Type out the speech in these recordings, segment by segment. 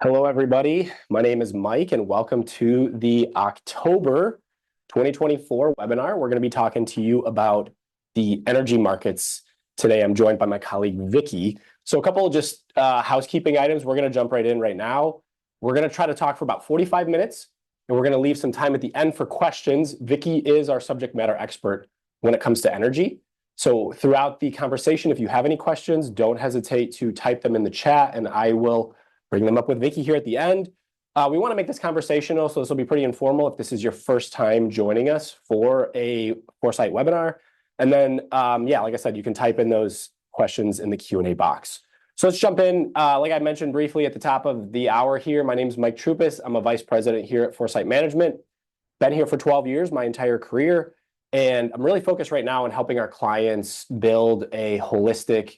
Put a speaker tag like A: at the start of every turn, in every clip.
A: Hello, everybody. My name is Mike, and welcome to the October 2024 webinar. We're going to be talking to you about the energy markets today. I'm joined by my colleague, Vicky. So a couple of just housekeeping items. We're going to jump right in right now. We're going to try to talk for about 45 minutes, and we're going to leave some time at the end for questions. Vicky is our subject matter expert when it comes to energy. So throughout the conversation, if you have any questions, don't hesitate to type them in the chat, and I will bring them up with Vicky here at the end. We want to make this conversational, so this will be pretty informal if this is your first time joining us for a Foresight webinar. And then, like I said, you can type in those questions in the Q&A box. So let's jump in. Like I mentioned briefly at the top of the hour here, my name is Mike Troupis. I'm a vice president here at Foresight Management. Been here for 12 years, my entire career. And I'm really focused right now on helping our clients build a holistic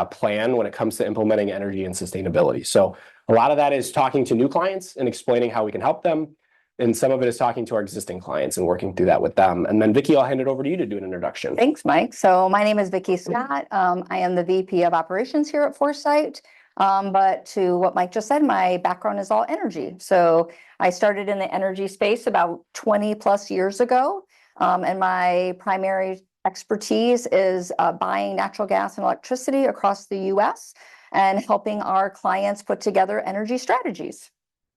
A: plan when it comes to implementing energy and sustainability. So a lot of that is talking to new clients and explaining how we can help them. And some of it is talking to our existing clients and working through that with them. And then, Vicky, I'll hand it over to you to do an introduction.
B: Thanks, Mike. So my name is Vicky Scott. I am the VP of Operations here at Foresight. But to what Mike just said, my background is all energy. So I started in the energy space about 20 plus years ago. And my primary expertise is buying natural gas and electricity across the U.S. and helping our clients put together energy strategies.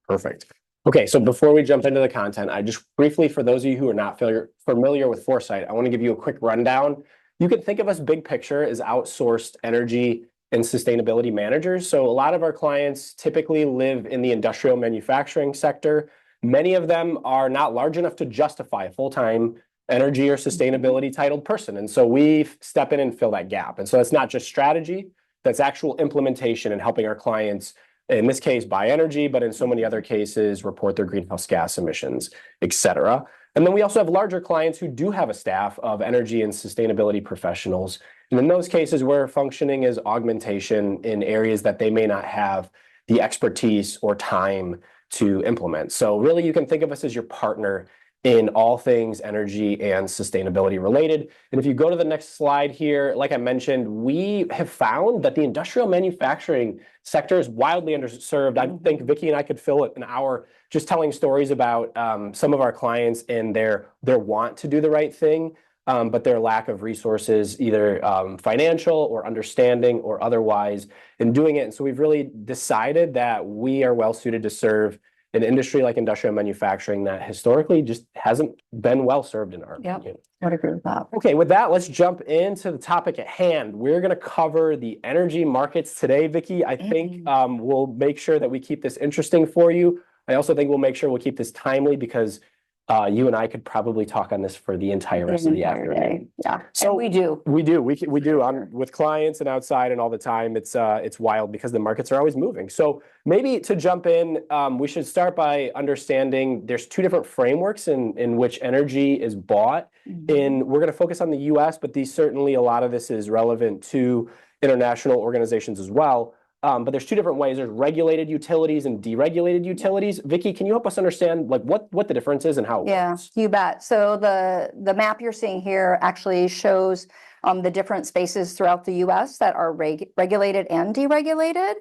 A: Perfect. Okay, so before we jump into the content, I just briefly, for those of you who are not familiar with Foresight, I want to give you a quick rundown. You can think of us big picture as outsourced energy and sustainability managers. So a lot of our clients typically live in the industrial manufacturing sector. Many of them are not large enough to justify a full-time energy or sustainability titled person. And so we step in and fill that gap. And so it's not just strategy, that's actual implementation and helping our clients, in this case, buy energy, but in so many other cases, report their greenhouse gas emissions, et cetera. And then we also have larger clients who do have a staff of energy and sustainability professionals. And in those cases, we're functioning as augmentation in areas that they may not have the expertise or time to implement. So really, you can think of us as your partner in all things energy and sustainability related. And if you go to the next slide here, like I mentioned, we have found that the industrial manufacturing sector is wildly underserved. I think Vicky and I could fill an hour just telling stories about some of our clients and their want to do the right thing, but their lack of resources, either financial or understanding or otherwise, in doing it. And so we've really decided that we are well suited to serve an industry like industrial manufacturing that historically just hasn't been well served in our opinion.
B: I would agree with that.
A: Okay, with that, let's jump into the topic at hand. We're going to cover the energy markets today, Vicky. I think we'll make sure that we keep this interesting for you. I also think we'll make sure we'll keep this timely because you and I could probably talk on this for the entire rest of the afternoon.
B: Yeah, so we do.
A: We do with clients and outside and all the time. It's wild because the markets are always moving. So maybe to jump in, we should start by understanding there's two different frameworks in which energy is bought. And we're going to focus on the U.S., but certainly a lot of this is relevant to international organizations as well. But there's two different ways. There's regulated utilities and deregulated utilities. Vicky, can you help us understand what the difference is and how it works?
B: Yeah, you bet. So the map you're seeing here actually shows the different spaces throughout the U.S. that are regulated and deregulated.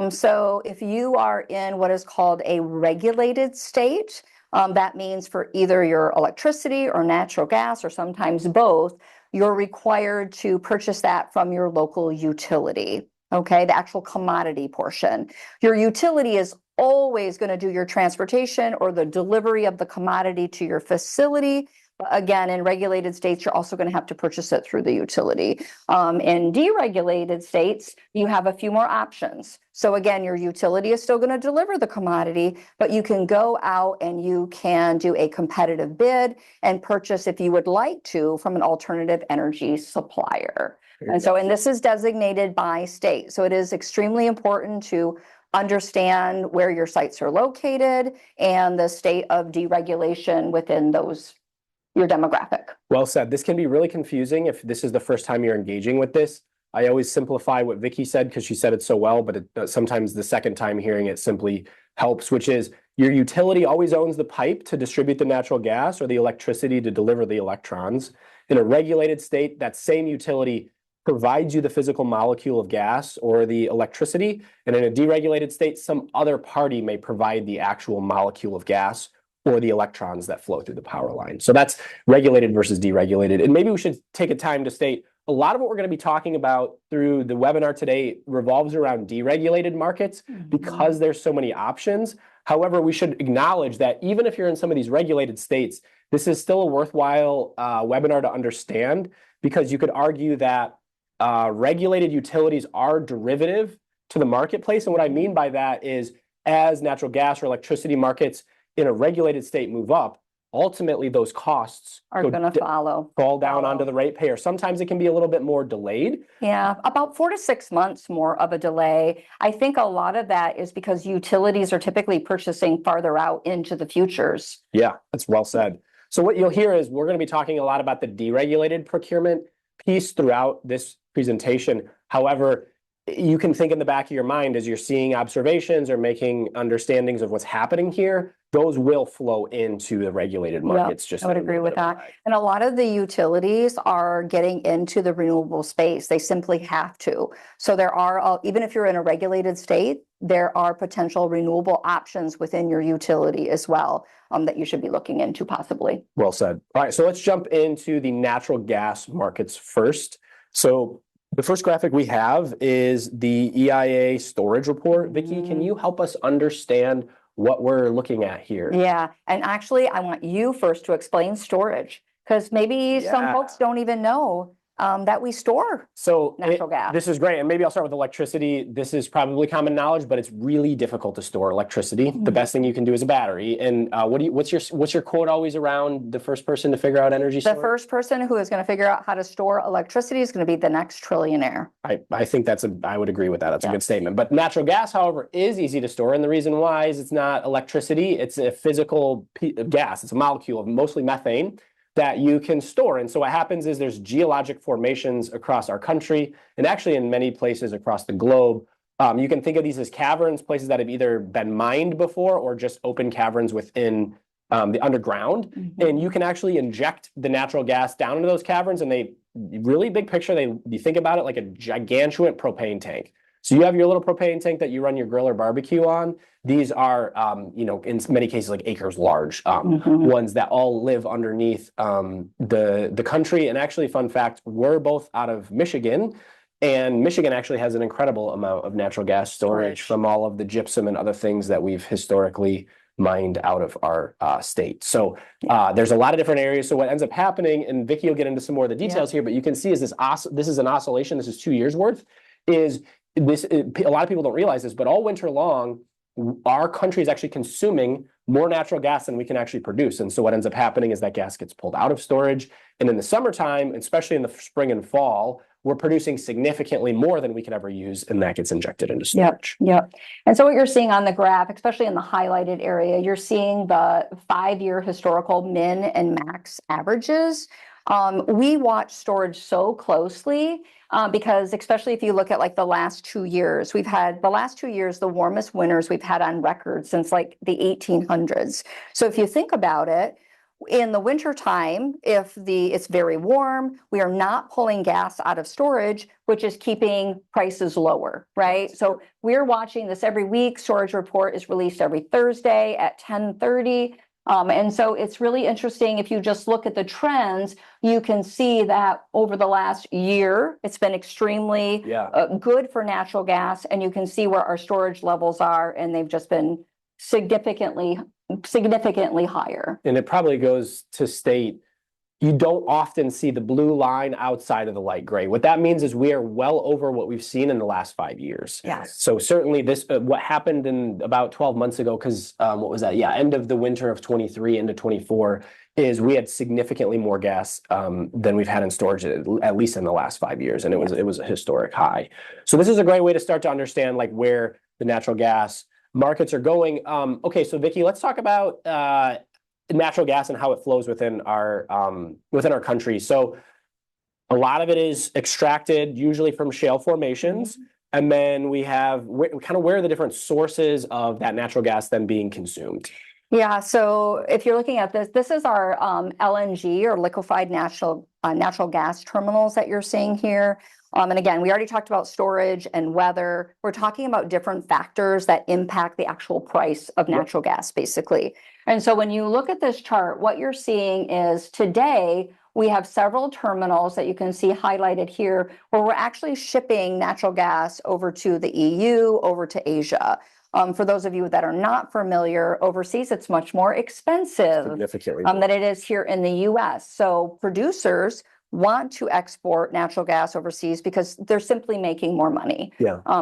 B: So if you are in what is called a regulated state, that means for either your electricity or natural gas or sometimes both, you're required to purchase that from your local utility. Okay, the actual commodity portion. Your utility is always going to do your transportation or the delivery of the commodity to your facility. But again, in regulated states, you're also going to have to purchase it through the utility. In deregulated states, you have a few more options. So again, your utility is still going to deliver the commodity, but you can go out and you can do a competitive bid and purchase, if you would like to, from an alternative energy supplier. And this is designated by state. So it is extremely important to understand where your sites are located and the state of deregulation within your demographic.
A: Well said. This can be really confusing if this is the first time you're engaging with this. I always simplify what Vicky said because she said it so well, but sometimes the second time hearing it simply helps, which is your utility always owns the pipe to distribute the natural gas or the electricity to deliver the electrons. In a regulated state, that same utility provides you the physical molecule of gas or the electricity. And in a deregulated state, some other party may provide the actual molecule of gas or the electrons that flow through the power line. So that's regulated versus deregulated. And maybe we should take a time to state a lot of what we're going to be talking about through the webinar today revolves around deregulated markets because there's so many options. However, we should acknowledge that even if you're in some of these regulated states, this is still a worthwhile webinar to understand, because you could argue that regulated utilities are derivative to the marketplace. And what I mean by that is, as natural gas or electricity markets in a regulated state move up, ultimately those costs
B: Are going to
A: fall down onto the ratepayer. Sometimes it can be a little bit more delayed.
B: Yeah, about 4 to 6 months more of a delay. I think a lot of that is because utilities are typically purchasing farther out into the futures.
A: Yeah, that's well said. So what you'll hear is we're going to be talking a lot about the deregulated procurement piece throughout this presentation. However, you can think in the back of your mind as you're seeing observations or making understandings of what's happening here, those will flow into the regulated markets.
B: I would agree with that. And a lot of the utilities are getting into the renewable space. They simply have to. So there are, even if you're in a regulated state, there are potential renewable options within your utility as well, that you should be looking into possibly.
A: Well said. All right, so let's jump into the natural gas markets first. So the first graphic we have is the EIA storage report. Vicki, can you help us understand what we're looking at here?
B: Yeah, and actually, I want you first to explain storage, because maybe some folks don't even know that we store natural gas.
A: This is great, and maybe I'll start with electricity. This is probably common knowledge, but it's really difficult to store electricity. The best thing you can do is a battery. And what's your quote always around the first person to figure out energy storage?
B: The first person who is going to figure out how to store electricity is going to be the next trillionaire.
A: I think I would agree with that. That's a good statement. But natural gas, however, is easy to store, and the reason why is it's not electricity. It's a physical gas. It's a molecule of mostly methane that you can store. And so what happens is there's geologic formations across our country, and actually in many places across the globe. You can think of these as caverns, places that have either been mined before or just open caverns within the underground. And you can actually inject the natural gas down into those caverns, and really big picture, you think about it like a gigantuan propane tank. So you have your little propane tank that you run your grill or barbecue on. These are, in many cases, like acres large ones that all live underneath the country. And actually, fun fact, we're both out of Michigan, and Michigan actually has an incredible amount of natural gas storage from all of the gypsum and other things that we've historically mined out of our state. So there's a lot of different areas. So what ends up happening, and Vicki will get into some more of the details here, but you can see is this is an oscillation. This is 2 years worth. A lot of people don't realize this, but all winter long, our country is actually consuming more natural gas than we can actually produce. And so what ends up happening is that gas gets pulled out of storage. And in the summertime, especially in the spring and fall, we're producing significantly more than we can ever use, and that gets injected into storage.
B: Yep. And so what you're seeing on the graph, especially in the highlighted area, you're seeing the 5-year historical min and max averages. We watch storage so closely because especially if you look at like the last 2 years, we've had the warmest winters we've had on record since like the 1800s. So if you think about it, in the winter time, if it's very warm, we are not pulling gas out of storage, which is keeping prices lower, right? So we're watching this every week. Storage report is released every Thursday at 10:30. And so it's really interesting. If you just look at the trends, you can see that over the last year, it's been extremely good for natural gas. And you can see where our storage levels are, and they've just been significantly higher.
A: And it probably goes to state, you don't often see the blue line outside of the light gray. What that means is we are well over what we've seen in the last 5 years.
B: Yes.
A: So certainly this, what happened in about 12 months ago, because what was that? Yeah, end of the winter of 23 into 24, is we had significantly more gas than we've had in storage, at least in the last 5 years. And it was a historic high. So this is a great way to start to understand like where the natural gas markets are going. Okay, so Vicki, let's talk about natural gas and how it flows within our country. So a lot of it is extracted usually from shale formations, and then we have where are the different sources of that natural gas then being consumed?
B: Yeah, so if you're looking at this is our LNG or liquefied natural gas terminals that you're seeing here. And again, we already talked about storage and weather. We're talking about different factors that impact the actual price of natural gas, basically. And so when you look at this chart, what you're seeing is today we have several terminals that you can see highlighted here where we're actually shipping natural gas over to the EU, over to Asia. For those of you that are not familiar, overseas, it's much more expensive than it is here in the US. So producers want to export natural gas overseas because they're simply making more money.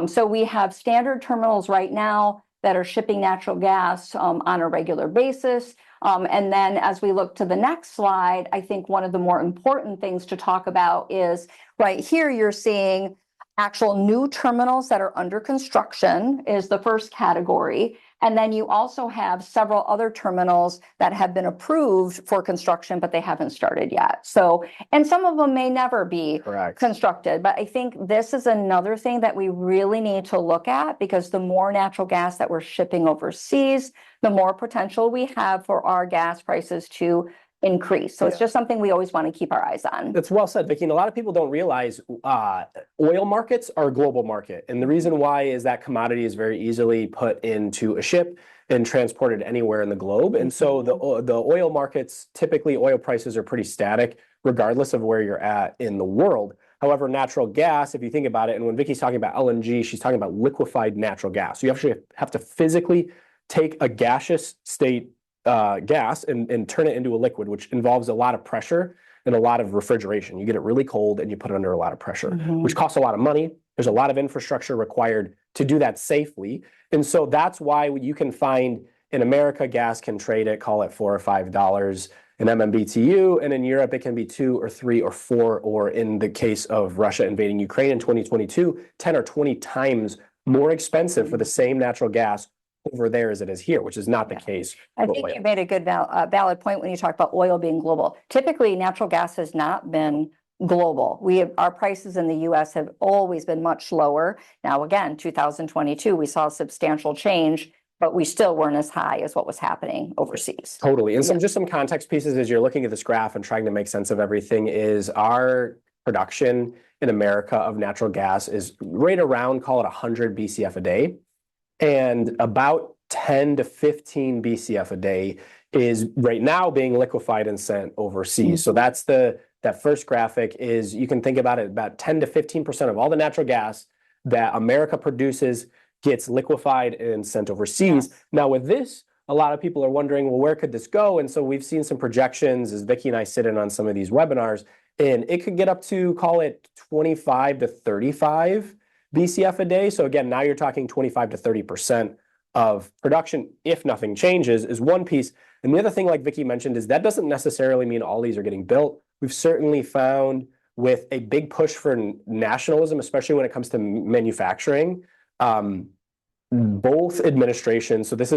B: So we have standard terminals right now that are shipping natural gas on a regular basis. And then as we look to the next slide, I think one of the more important things to talk about is right here, you're seeing actual new terminals that are under construction is the first category. And then you also have several other terminals that have been approved for construction, but they haven't started yet. So, and some of them may never be constructed. But I think this is another thing that we really need to look at, because the more natural gas that we're shipping overseas, the more potential we have for our gas prices to increase. So it's just something we always want to keep our eyes on.
A: That's well said, Vicki. And a lot of people don't realize oil markets are a global market. And the reason why is that commodity is very easily put into a ship and transported anywhere in the globe. And so the oil markets, typically oil prices are pretty static regardless of where you're at in the world. However, natural gas, if you think about it, and when Vicki's talking about LNG, she's talking about liquefied natural gas. So you actually have to physically take a gaseous state gas and turn it into a liquid, which involves a lot of pressure and a lot of refrigeration. You get it really cold and you put it under a lot of pressure, which costs a lot of money. There's a lot of infrastructure required to do that safely. And so that's why you can find in America, gas can trade at, call it $4 or $5 an MMBTU. And in Europe, it can be 2 or 3 or 4, or in the case of Russia invading Ukraine in 2022, 10 or 20 times more expensive for the same natural gas over there as it is here, which is not the case.
B: I think you made a good valid point when you talk about oil being global. Typically, natural gas has not been global. Our prices in the US have always been much lower. Now, again, 2022, we saw a substantial change, but we still weren't as high as what was happening overseas.
A: Totally. And just some context pieces as you're looking at this graph and trying to make sense of everything is our production in America of natural gas is right around, call it 100 BCF a day. And about 10 to 15 BCF a day is right now being liquefied and sent overseas. So that's that first graphic is, you can think about it, about 10 to 15% of all the natural gas that America produces gets liquefied and sent overseas. Now with this, a lot of people are wondering, well, where could this go? And so we've seen some projections as Vicki and I sit in on some of these webinars, and it could get up to, call it 25 to 35 BCF a day. So again, now you're talking 25 to 30% of production, if nothing changes, is one piece. And the other thing, like Vicki mentioned, is that doesn't necessarily mean all these are getting built. We've certainly found with a big push for nationalism, especially when it comes to manufacturing, both administrations, so this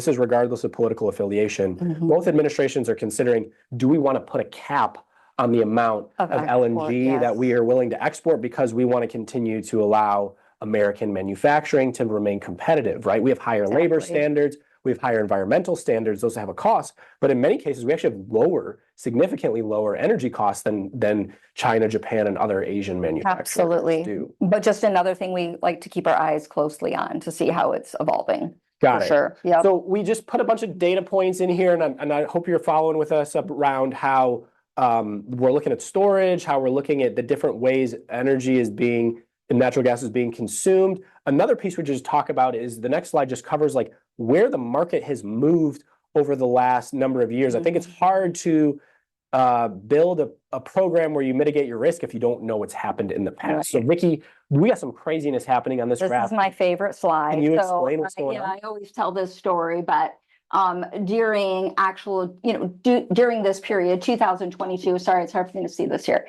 A: is regardless of political affiliation, both administrations are considering, do we want to put a cap on the amount of LNG that we are willing to export, because we want to continue to allow American manufacturing to remain competitive, right? We have higher labor standards, we have higher environmental standards, those have a cost, but in many cases, we actually have significantly lower energy costs than China, Japan, and other Asian manufacturers do.
B: But just another thing we like to keep our eyes closely on to see how it's evolving.
A: Got it.
B: Sure. Yep.
A: So we just put a bunch of data points in here, and I hope you're following with us up around how we're looking at storage, how we're looking at the different ways energy is being, and natural gas is being consumed. Another piece we just talk about is the next slide just covers like where the market has moved over the last number of years. I think it's hard to build a program where you mitigate your risk if you don't know what's happened in the past. So Vicki, we got some craziness happening on this graph.
B: This is my favorite slide.
A: Can you explain what's going on?
B: I always tell this story, but during during this period, 2022, sorry, it's hard for me to see this here.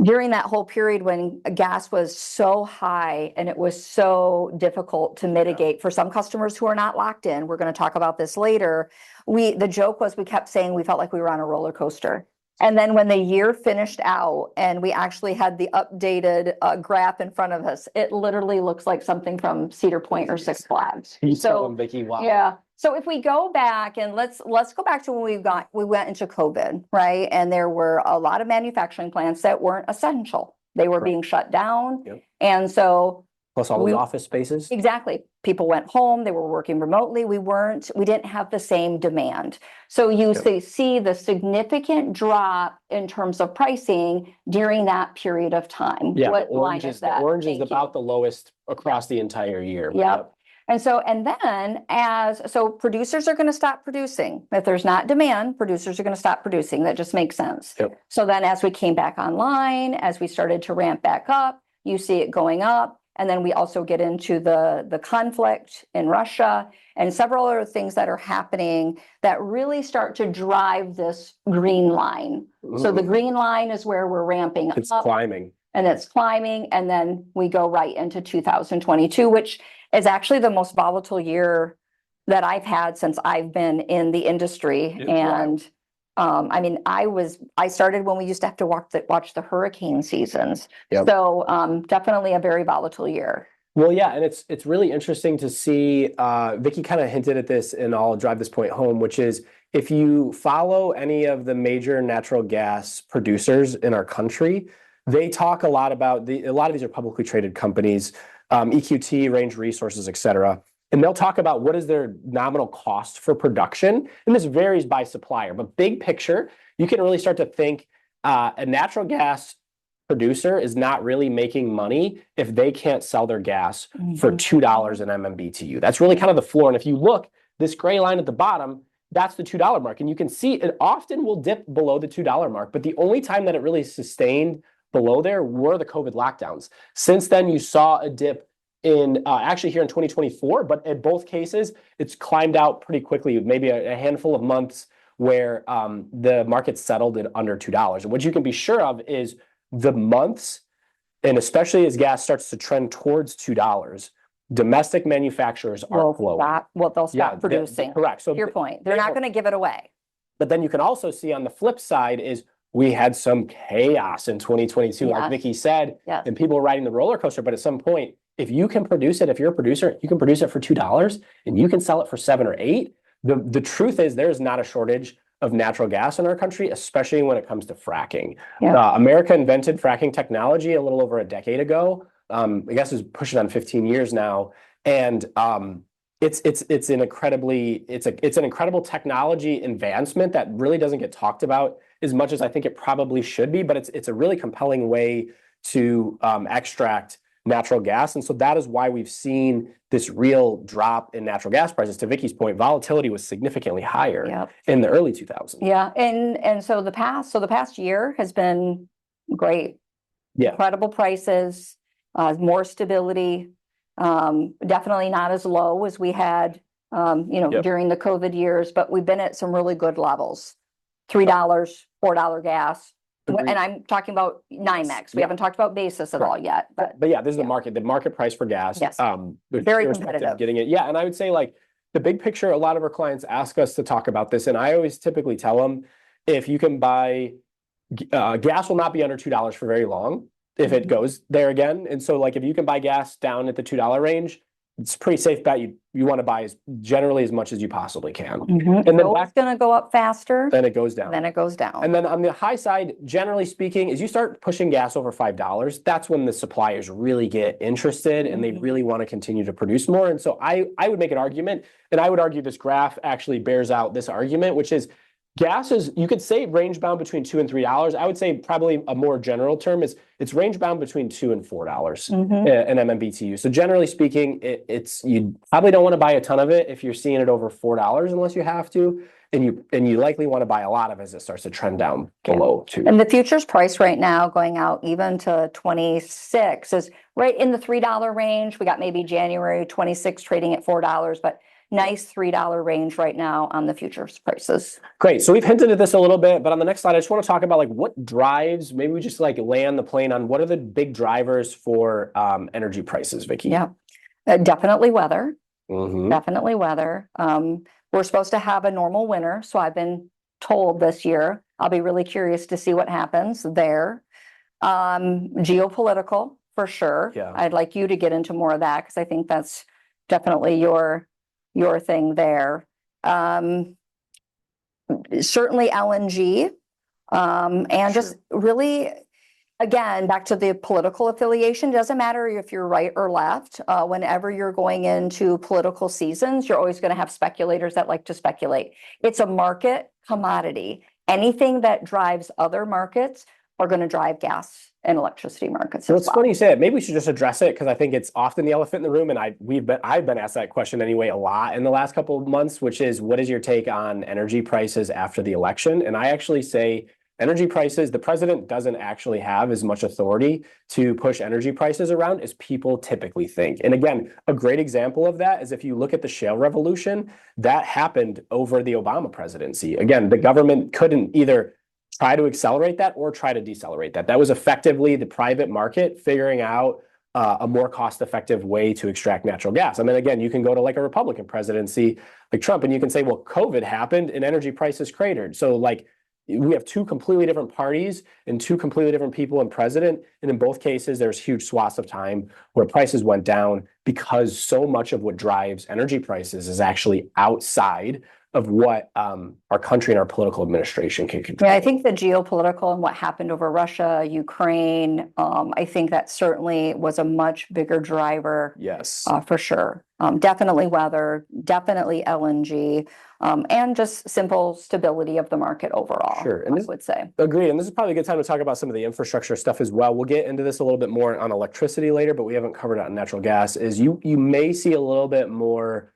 B: During that whole period when gas was so high and it was so difficult to mitigate for some customers who are not locked in, we're going to talk about this later. The joke was we kept saying we felt like we were on a roller coaster. And then when the year finished out and we actually had the updated graph in front of us, it literally looks like something from Cedar Point or Six Flags.
A: So, Vicki, wow.
B: Yeah. So if we go back and let's go back to when we went into COVID, right? And there were a lot of manufacturing plants that weren't essential, They were
A: Correct.
B: being shut down.
A: Yep.
B: And so
A: Plus all those office spaces.
B: exactly. People went home, they were working remotely. We didn't have the same demand. So you see the significant drop in terms of pricing during that period of time.
A: Yeah,
B: What line is that?
A: the orange is
B: Thank
A: about
B: you.
A: the lowest across the entire year.
B: Yep. And then so producers are going to stop producing. If there's not demand, producers are going to stop producing. That just makes sense.
A: Yep.
B: So then as we came back online, as we started to ramp back up, you see it going up. And then we also get into the conflict in Russia and several other things that are happening that really start to drive this green line. So the green line is where we're ramping
A: It's
B: up.
A: climbing.
B: And it's climbing, and then we go right into 2022, which is actually the most volatile year that I've had since I've been in the industry.
A: It's
B: And I mean, I started when we used to have to watch the hurricane seasons.
A: Yep.
B: So definitely a very volatile year.
A: Well, yeah, and it's really interesting to see. Vicky kind of hinted at this, and I'll drive this point home, which is if you follow any of the major natural gas producers in our country, they talk a lot about a lot of these are publicly traded companies, EQT, Range Resources, et cetera. And they'll talk about what is their nominal cost for production. And this varies by supplier. But big picture, you can really start to think a natural gas producer is not really making money if they can't sell their gas for $2 an MMBTU. That's really kind of the floor. And if you look, this gray line at the bottom, that's the $2 mark. And you can see it often will dip below the $2 mark. But the only time that it really sustained below there were the COVID lockdowns. Since then, you saw a dip in actually here in 2024, but in both cases, it's climbed out pretty quickly, maybe a handful of months where the market settled at under $2. And what you can be sure of is the months, and especially as gas starts to trend towards $2, domestic manufacturers are flowing.
B: They'll stop producing.
A: Correct. So
B: to your point, they're not going to give it away.
A: But then you can also see on the flip side is we had some chaos in 2022,
B: Yes.
A: like Vicky said,
B: Yes.
A: and people were riding the roller coaster. But at some point, if you can produce it, if you're a producer, you can produce it for $2 and you can sell it for $7 or $8. The truth is there's not a shortage of natural gas in our country, especially when it comes to fracking.
B: Yeah.
A: America invented fracking technology a little over a decade ago. I guess it's pushing on 15 years now. And it's an incredible technology advancement that really doesn't get talked about as much as I think it probably should be, but it's a really compelling way to extract natural gas. And so that is why we've seen this real drop in natural gas prices. To Vicky's point, volatility was significantly higher in the early 2000s.
B: Yeah, and so the past year has been great.
A: Yeah.
B: Incredible prices, more stability, definitely not as low as we had during the COVID years, but we've been at some really good levels. $3, $4 gas.
A: Agreed.
B: And I'm talking about NYMEX. We haven't talked about basis at all yet. But
A: yeah, this is the market price for gas.
B: Yes. Very competitive.
A: Getting it. Yeah, and I would say like the big picture, a lot of our clients ask us to talk about this, and I always typically tell them if you can buy gas will not be under $2 for very long if it goes there again. And so like if you can buy gas down at the $2 range, it's a pretty safe bet. You want to buy generally as much as you possibly can.
B: And then it's going to go up faster.
A: Then it goes down.
B: Then it goes down.
A: And then on the high side, generally speaking, as you start pushing gas over $5, that's when the suppliers really get interested and they really want to continue to produce more. And so I would make an argument, and I would argue this graph actually bears out this argument, which is gas is, you could say range bound between $2 and $3. I would say probably a more general term is it's range bound between $2 and $4 an MMBTU. So generally speaking, it's you probably don't want to buy a ton of it if you're seeing it over $4 unless you have to, and you likely want to buy a lot of it as it starts to trend down below $2.
B: And the futures price right now going out even to 26 is right in the $3 range. We got maybe January 26 trading at $4, but nice $3 range right now on the futures prices.
A: Great. So we've hinted at this a little bit, but on the next slide, I just want to talk about like what drives, maybe we just like land the plane on what are the big drivers for energy prices, Vicky?
B: Yeah, definitely weather.
A: Mm-hmm.
B: Definitely weather. We're supposed to have a normal winter. So I've been told this year, I'll be really curious to see what happens there. Geopolitical for sure.
A: Yeah.
B: I'd like you to get into more of that because I think that's definitely your thing there. Certainly LNG, and just really Again, back to the political affiliation, doesn't matter if you're right or left. Whenever you're going into political seasons, you're always going to have speculators that like to speculate. It's a market commodity. Anything that drives other markets are going to drive gas and electricity markets
A: Well,
B: as
A: it's
B: well.
A: funny you say it. Maybe we should just address it because I think it's often the elephant in the room, and I've been asked that question anyway a lot in the last couple of months, which is what is your take on energy prices after the election? And I actually say energy prices, the president doesn't actually have as much authority to push energy prices around as people typically think. And again, a great example of that is if you look at the shale revolution, that happened over the Obama presidency. Again, the government couldn't either try to accelerate that or try to decelerate that. That was effectively the private market figuring out a more cost-effective way to extract natural gas. And then again, you can go to like a Republican presidency like Trump, and you can say, well, COVID happened and energy prices cratered. So like we have two completely different parties and two completely different people in president. And in both cases, there's huge swaths of time where prices went down because so much of what drives energy prices is actually outside of what our country and our political administration can control.
B: Yeah, I think the geopolitical and what happened over Russia, Ukraine, I think that certainly was a much bigger driver.
A: Yes.
B: For sure. Definitely weather, definitely LNG, and just simple stability of the market overall.
A: Sure. And
B: I would say.
A: Agreed. And this is probably a good time to talk about some of the infrastructure stuff as well. We'll get into this a little bit more on electricity later, but we haven't covered it on natural gas. Is you may see a little bit more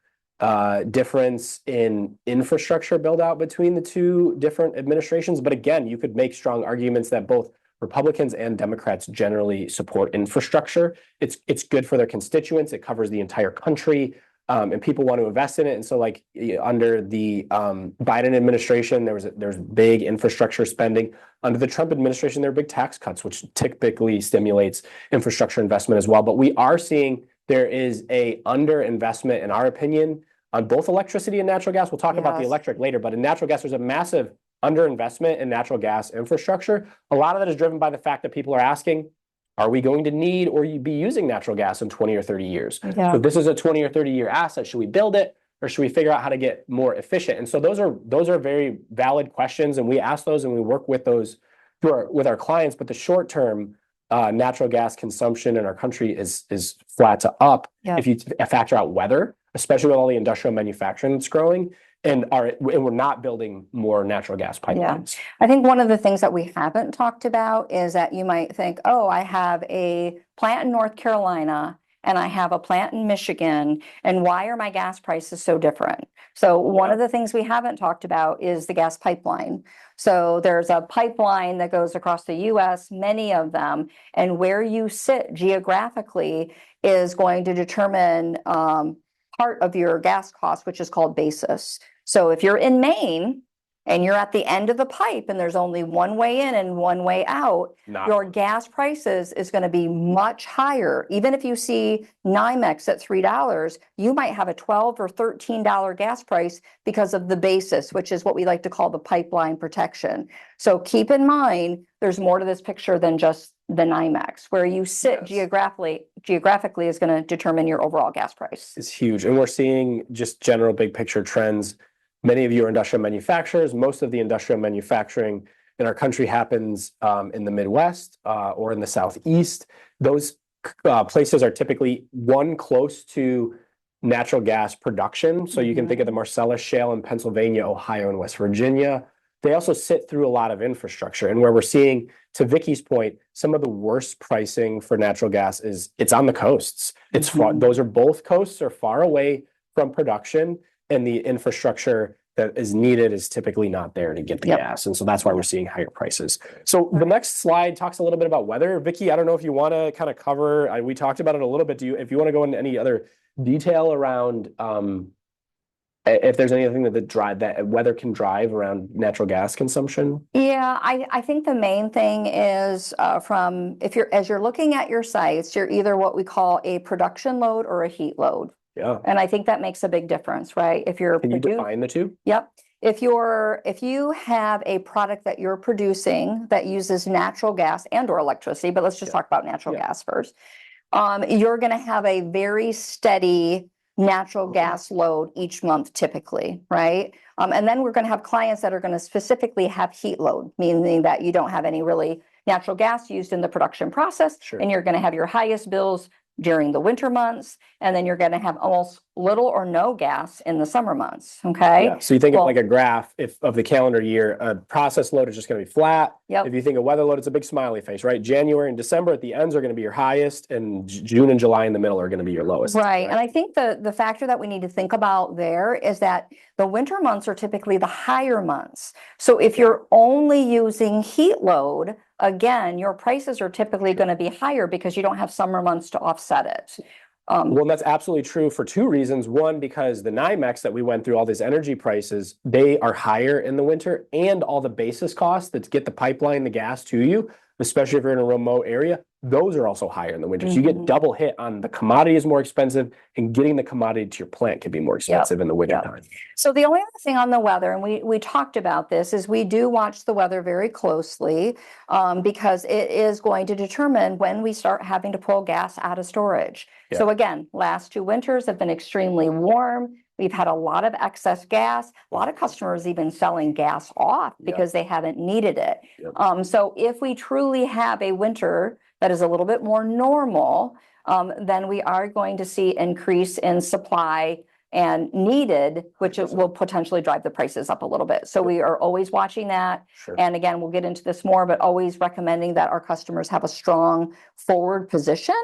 A: difference in infrastructure build out between the two different administrations. But again, you could make strong arguments that both Republicans and Democrats generally support infrastructure. It's good for their constituents. It covers the entire country, and people want to invest in it. And so, like under the Biden administration, there's big infrastructure spending. Under the Trump administration, there are big tax cuts, which typically stimulates infrastructure investment as well. But we are seeing there is a underinvestment, in our opinion, on both electricity and natural gas. We'll talk about the electric later, but in natural gas, there's a massive underinvestment in natural gas infrastructure. A lot of that is driven by the fact that people are asking, are we going to need or be using natural gas in 20 or 30 years?
B: Yeah.
A: So if this is a 20 or 30-year asset, should we build it or should we figure out how to get more efficient? And so those are very valid questions, and we ask those and we work with those with our clients. But the short term natural gas consumption in our country is flat to up if you factor out weather, especially with all the industrial manufacturing that's growing, and we're not building more natural gas pipelines.
B: Yeah. I think one of the things that we haven't talked about is that you might think, oh, I have a plant in North Carolina and I have a plant in Michigan, and why are my gas prices so different? So one of the things we haven't talked about is the gas pipeline. So there's a pipeline that goes across the US, many of them, and where you sit geographically is going to determine part of your gas cost, which is called basis. So if you're in Maine and you're at the end of the pipe and there's only one way in and one way out, your gas prices is going to be much higher. Even if you see NYMEX at $3, you might have a $12 or $13 gas price because of the basis, which is what we like to call the pipeline protection. So keep in mind, there's more to this picture than just the NYMEX. Where you sit geographically is going to determine your overall gas price.
A: It's huge. And we're seeing just general big picture trends. Many of you are industrial manufacturers. Most of the industrial manufacturing in our country happens in the Midwest or in the Southeast. Those places are typically close to natural gas production. So you can think of the Marcellus Shale in Pennsylvania, Ohio, and West Virginia. They also sit through a lot of infrastructure. And where we're seeing, to Vicky's point, some of the worst pricing for natural gas is it's on the coasts. It's those are both coasts are far away from production, and the infrastructure that is needed is typically not there to get the gas. And so that's why we're seeing higher prices. So the next slide talks a little bit about weather. Vicky, I don't know if you want to kind of cover, we talked about it a little bit. If you want to go into any other detail around if there's anything that weather can drive around natural gas consumption?
B: Yeah, I think the main thing is as you're looking at your sites, you're either what we call a production load or a heat load.
A: Yeah.
B: And I think that makes a big difference, right?
A: Can you define the two?
B: Yep. If you have a product that you're producing that uses natural gas and or electricity, but let's just talk about natural gas first. You're going to have a very steady natural gas load each month typically, right? And then we're going to have clients that are going to specifically have heat load, meaning that you don't have any really natural gas used in the production process,
A: Sure.
B: and you're going to have your highest bills during the winter months, and then you're going to have almost little or no gas in the summer months. Okay.
A: Yeah. So you think of
B: Well,
A: like a graph of the calendar year, a process load is just going to be flat.
B: Yep.
A: If you think of weather load, it's a big smiley face, right? January and December at the ends are going to be your highest, and June and July in the middle are going to be your lowest.
B: Right. And I think the factor that we need to think about there is that the winter months are typically the higher months. So if you're only using heat load, again, your prices are typically going to be higher because you don't have summer months to offset it.
A: Well, that's absolutely true for two reasons. One, because the NYMEX that we went through, all these energy prices, they are higher in the winter, and all the basis costs that get the pipeline, the gas to you, especially if you're in a remote area, those are also higher in the winter. So you get double hit on the commodity is more expensive, and getting the commodity to your plant can be more expensive in the winter time.
B: So the only other thing on the weather, and we talked about this, is we do watch the weather very closely because it is going to determine when we start having to pull gas out of storage.
A: Yeah.
B: So again, last 2 winters have been extremely warm. We've had a lot of excess gas, a lot of customers even selling gas off because they haven't needed it. So if we truly have a winter that is a little bit more normal, then we are going to see increase in supply and needed, which will potentially drive the prices up a little bit. So we are always watching that.
A: Sure.
B: And again, we'll get into this more, but always recommending that our customers have a strong forward position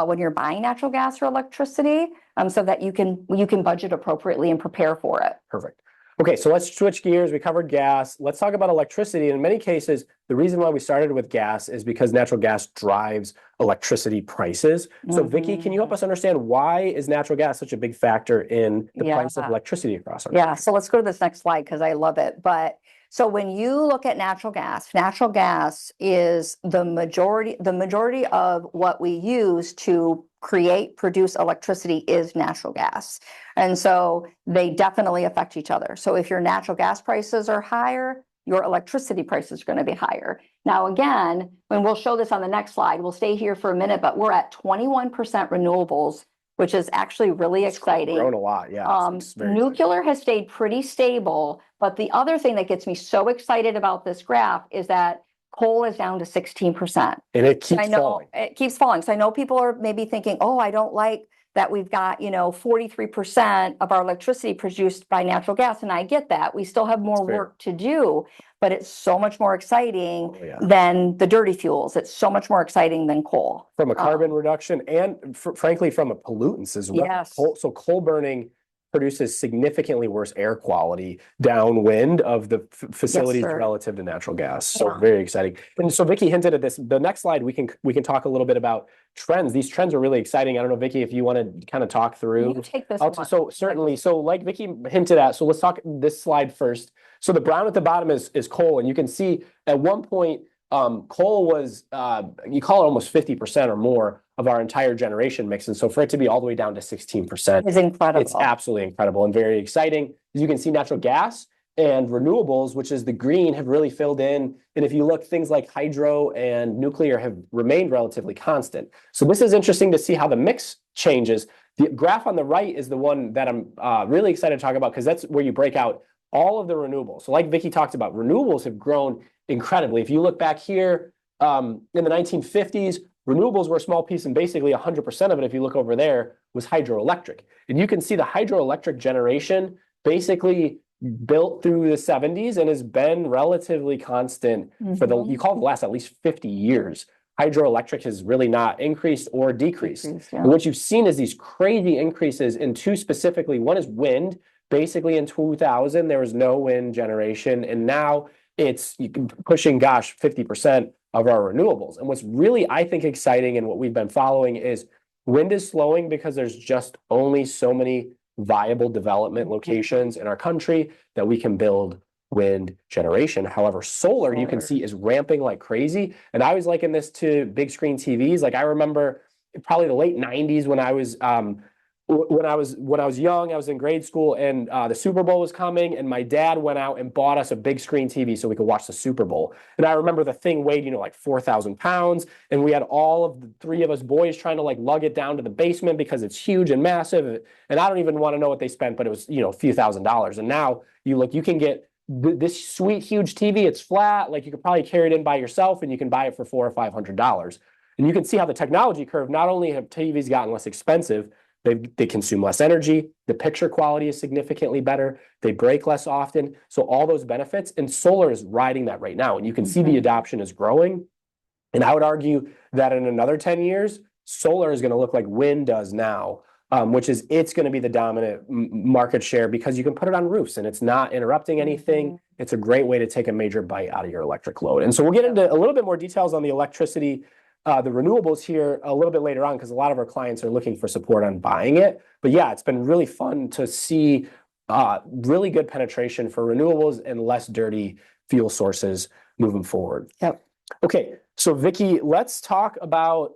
B: when you're buying natural gas or electricity, so that you can budget appropriately and prepare for it.
A: Perfect. Okay, so let's switch gears. We covered gas. Let's talk about electricity. In many cases, the reason why we started with gas is because natural gas drives electricity prices. So Vicky, can you help us understand why is natural gas such a big factor in the price of electricity across our country?
B: So let's go to this next slide because I love it. But so when you look at natural gas is the majority of what we use to produce electricity is natural gas. And so they definitely affect each other. So if your natural gas prices are higher, your electricity prices are going to be higher. Now, again, when we'll show this on the next slide, we'll stay here for a minute, but we're at 21% renewables, which is actually really exciting.
A: It's grown a lot, yeah.
B: Nuclear has stayed pretty stable, but the other thing that gets me so excited about this graph is that coal is down to 16%.
A: And it keeps falling.
B: It keeps falling. So I know people are maybe thinking, oh, I don't like that we've got, 43% of our electricity produced by natural gas. And I get that. We still have more work to do, but it's so much more exciting than the dirty fuels. It's so much more exciting than coal.
A: From a carbon reduction and frankly, from a pollutants as well.
B: Yes.
A: So coal burning produces significantly worse air quality downwind of the facilities relative to natural gas. So very exciting. And so Vicky hinted at this. The next slide, we can talk a little bit about trends. These trends are really exciting. I don't know, Vicky, if you want to kind of talk through.
B: You take this one.
A: So certainly. So like Vicky hinted at, so let's talk this slide first. So the brown at the bottom is coal. And you can see at one point, coal was, you call it almost 50% or more of our entire generation mix. And so for it to be all the way down to 16%
B: is incredible.
A: It's absolutely incredible and very exciting. As you can see, natural gas and renewables, which is the green, have really filled in. And if you look, things like hydro and nuclear have remained relatively constant. So this is interesting to see how the mix changes. The graph on the right is the one that I'm really excited to talk about because that's where you break out all of the renewables. So like Vicky talked about, renewables have grown incredibly. If you look back here in the 1950s, renewables were a small piece, and basically 100% of it, if you look over there, was hydroelectric. And you can see the hydroelectric generation basically built through the 70s and has been relatively constant for the last at least 50 years. Hydroelectric has really not increased or decreased. And what you've seen is these crazy increases in two specifically. One is wind. Basically in 2000, there was no wind generation, and now it's pushing, 50% of our renewables. And what's really, I think, exciting and what we've been following is wind is slowing because there's just only so many viable development locations in our country that we can build wind generation. However, solar, you can see, is ramping like crazy. And I was liking this to big screen TVs. Like I remember probably the late 90s when I was young, I was in grade school, and the Super Bowl was coming, and my dad went out and bought us a big screen TV so we could watch the Super Bowl. And I remember the thing weighed, like 4,000 pounds, and we had all of the three of us boys trying to like lug it down to the basement because it's huge and massive. And I don't even want to know what they spent, but it was, a few $1,000s. And now you can get this sweet, huge TV, it's flat, like you could probably carry it in by yourself and you can buy it for $400 or $500. And you can see how the technology curve, not only have TVs gotten less expensive, they consume less energy, the picture quality is significantly better, they break less often. So all those benefits, and solar is riding that right now. And you can see the adoption is growing. And I would argue that in another 10 years, solar is going to look like wind does now, which is it's going to be the dominant market share because you can put it on roofs and it's not interrupting anything. It's a great way to take a major bite out of your electric load. And so we'll get into a little bit more details on the electricity, the renewables here a little bit later on, because a lot of our clients are looking for support on buying it. But yeah, it's been really fun to see really good penetration for renewables and less dirty fuel sources moving forward.
B: Yep.
A: Okay, so Vicky, let's talk about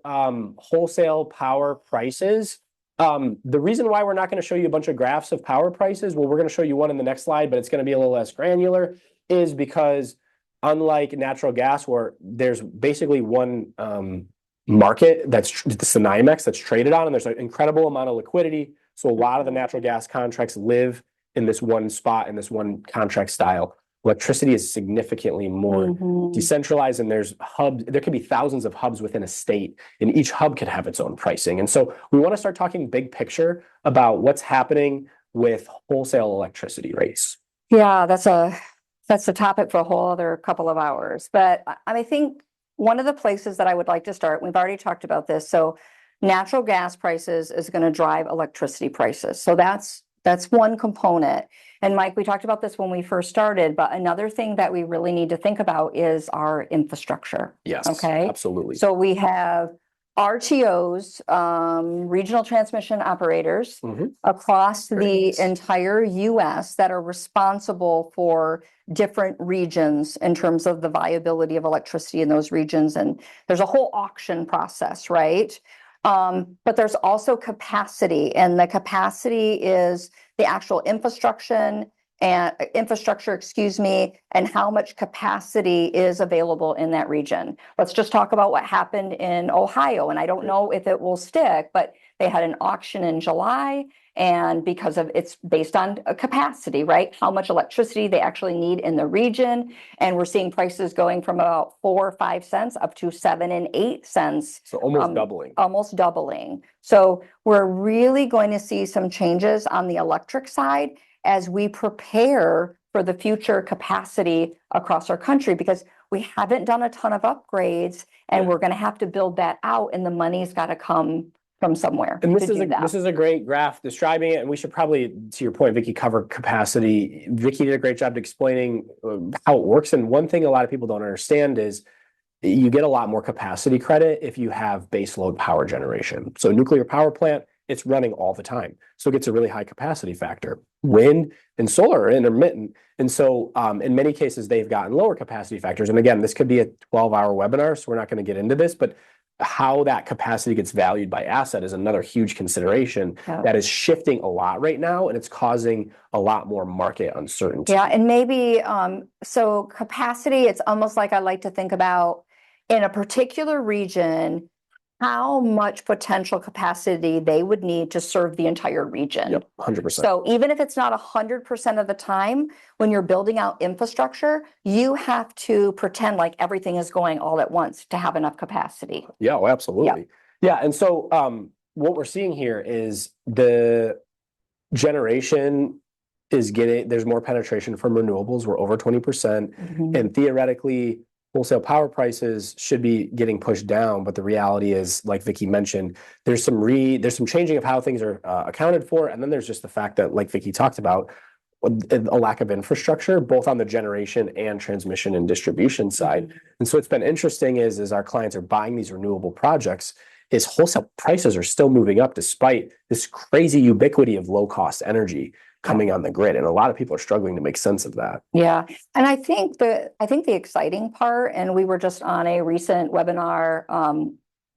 A: wholesale power prices. The reason why we're not going to show you a bunch of graphs of power prices, well, we're going to show you one in the next slide, but it's going to be a little less granular, is because unlike natural gas, where there's basically one market it's the NYMEX that's traded on, and there's an incredible amount of liquidity. So a lot of the natural gas contracts live in this one spot, in this one contract style. Electricity is significantly more decentralized, and there's hubs. There could be thousands of hubs within a state, and each hub could have its own pricing. And so we want to start talking big picture about what's happening with wholesale electricity rates.
B: Yeah, that's a topic for a whole other couple of hours. But I think one of the places that I would like to start, we've already talked about this. So natural gas prices is going to drive electricity prices. So that's one component. And Mike, we talked about this when we first started, but another thing that we really need to think about is our infrastructure.
A: Yes,
B: okay,
A: absolutely.
B: So we have RTOs, regional transmission operators, across the entire US that are responsible for different regions in terms of the viability of electricity in those regions. And there's a whole auction process, right? But there's also capacity, and the capacity is the actual infrastructure, and how much capacity is available in that region. Let's just talk about what happened in Ohio, and I don't know if it will stick, but they had an auction in July, and because of it's based on a capacity, right? How much electricity they actually need in the region, and we're seeing prices going from about 4 or 5 cents up to 7 and 8 cents.
A: So almost doubling.
B: Almost doubling. So we're really going to see some changes on the electric side as we prepare for the future capacity across our country, because we haven't done a ton of upgrades, and we're going to have to build that out, and the money's got to come from somewhere.
A: And this is a great graph describing it, and we should probably, to your point, Vicky, cover capacity. Vicky did a great job explaining how it works, and one thing a lot of people don't understand is you get a lot more capacity credit if you have baseload power generation. So nuclear power plant, it's running all the time, so it gets a really high capacity factor. Wind and solar are intermittent, and so in many cases they've gotten lower capacity factors. And again, this could be a 12-hour webinar, so we're not going to get into this, but how that capacity gets valued by asset is another huge consideration that is shifting a lot right now, and it's causing a lot more market uncertainty.
B: Yeah, and maybe so capacity, it's almost like I like to think about in a particular region, how much potential capacity they would need to serve the entire region.
A: Yep, 100%.
B: So even if it's not 100% of the time, when you're building out infrastructure, you have to pretend like everything is going all at once to have enough capacity.
A: Yeah, well, absolutely. Yeah, and so what we're seeing here is the generation is there's more penetration from renewables. We're over 20%, and theoretically, wholesale power prices should be getting pushed down, but the reality is, like Vicky mentioned, there's some changing of how things are accounted for, and then there's just the fact that, like Vicky talked about, a lack of infrastructure, both on the generation and transmission and distribution side. And so what's been interesting is our clients are buying these renewable projects, is wholesale prices are still moving up despite this crazy ubiquity of low-cost energy coming on the grid, and a lot of people are struggling to make sense of that.
B: Yeah, and I think the exciting part, and we were just on a recent webinar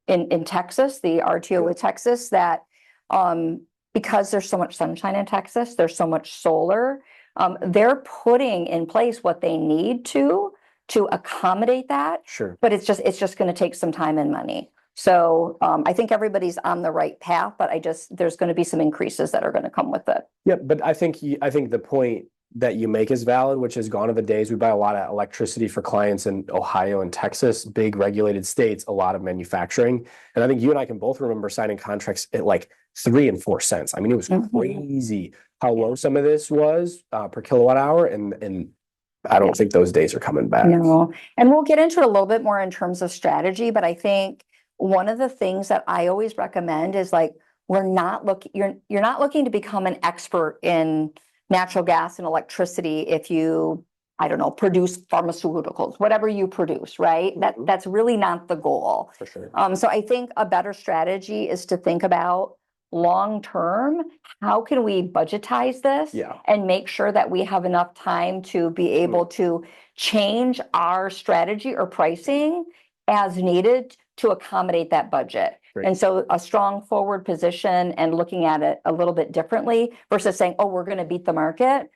B: in Texas, the RTO with Texas, that because there's so much sunshine in Texas, there's so much solar, they're putting in place what they need to accommodate that.
A: Sure.
B: But it's just going to take some time and money. So I think everybody's on the right path, but there's going to be some increases that are going to come with it.
A: Yeah, but I think the point that you make is valid, which is gone are the days. We buy a lot of electricity for clients in Ohio and Texas, big regulated states, a lot of manufacturing. And I think you and I can both remember signing contracts at like 3 and 4 cents. I mean, it was crazy how low some of this was per kilowatt hour. And I don't think those days are coming back.
B: No, and we'll get into it a little bit more in terms of strategy, but I think one of the things that I always recommend is like, you're not looking to become an expert in natural gas and electricity if you, I don't know, produce pharmaceuticals, whatever you produce, right? That's really not the goal.
A: For sure.
B: So I think a better strategy is to think about long term, how can we budgetize this and make sure that we have enough time to be able to change our strategy or pricing as needed to accommodate that budget.
A: Great.
B: And so a strong forward position and looking at it a little bit differently versus saying, oh, we're going to beat the market,